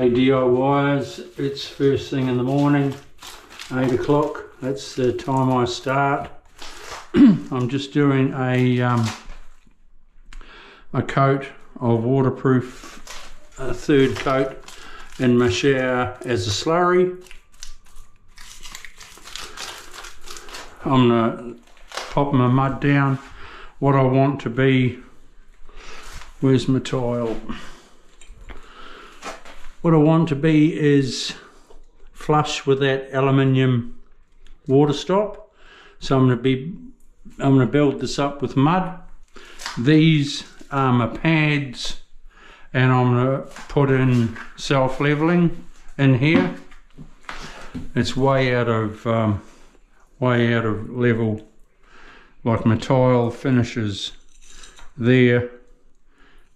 Hey DIYers, it's first thing in the morning, 8 o'clock. That's the time I start. I'm just doing a coat of waterproof, a third coat in my shower as a slurry. I'm gonna pop my mud down. What I want to be, where's my tile? What I want to be is flush with that aluminium water stop. So I'm gonna build this up with mud. These are my pads, and I'm gonna put in self-leveling in here. It's way out of level. Like my tile finishes there,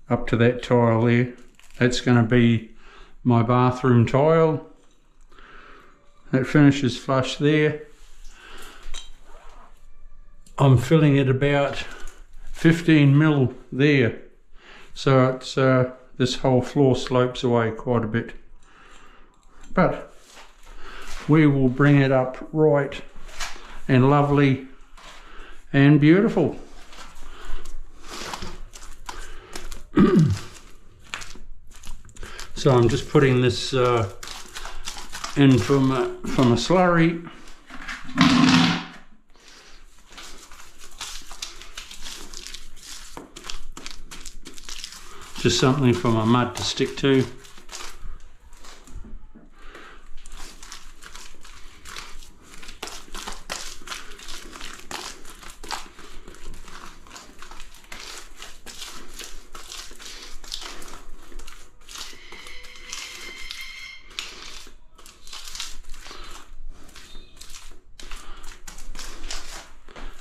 up to that tile there. That's going to be my bathroom tile. That finishes flush there. I'm filling it about 15 mil there, so it's this whole floor slopes away quite a bit, but we will bring it up right and lovely and beautiful. So I'm just putting this in from a slurry. Just something for my mud to stick to.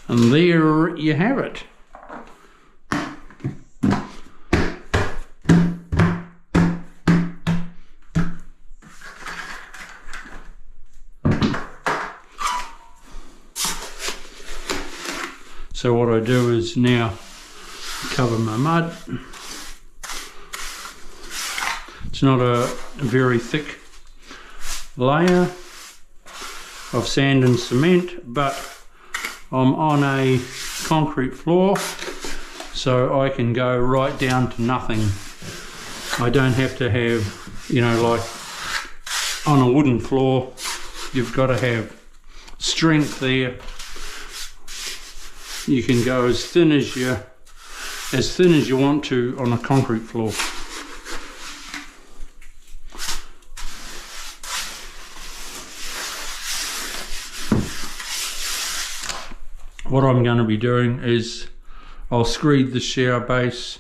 And there you have it. So what I do is now cover my mud. It's not a very thick layer of sand and cement, but I'm on a concrete floor, so I can go right down to nothing. I don't have to have, you know, like on a wooden floor, you've got to have strength there. You can go as thin as you want to on a concrete floor. What I'm going to be doing is I'll screed the shower base,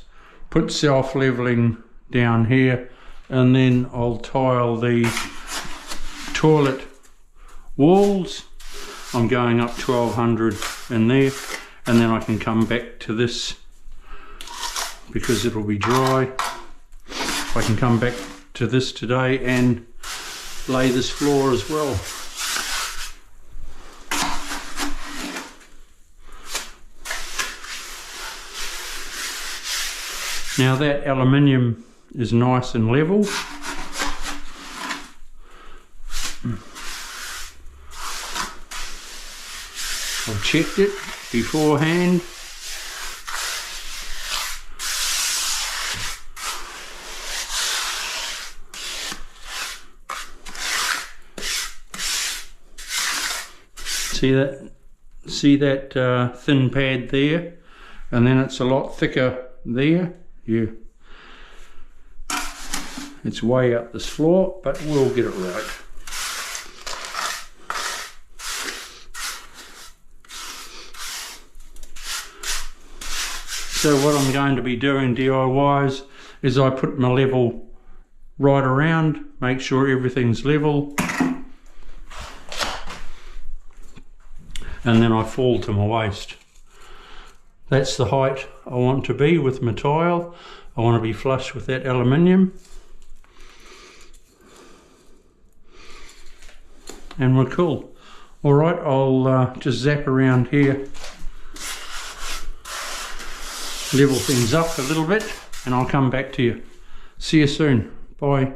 put self-leveling down here, and then I'll tile the toilet walls. I'm going up 1200 in there, and then I can come back to this because it'll be dry. I can come back to this today and lay this floor as well. Now that aluminium is nice and level. I've checked it beforehand. See that thin pad there, and then it's a lot thicker there. Yeah, it's way up this floor, but we'll get it right. So what I'm going to be doing, DIYs, is I put my level right around, make sure everything's level, and then I fall to my waist. That's the height I want to be with my tile. I want to be flush with that aluminium. And we're cool. Alright, I'll just zap around here, level things up a little bit, and I'll come back to you. See you soon. Bye.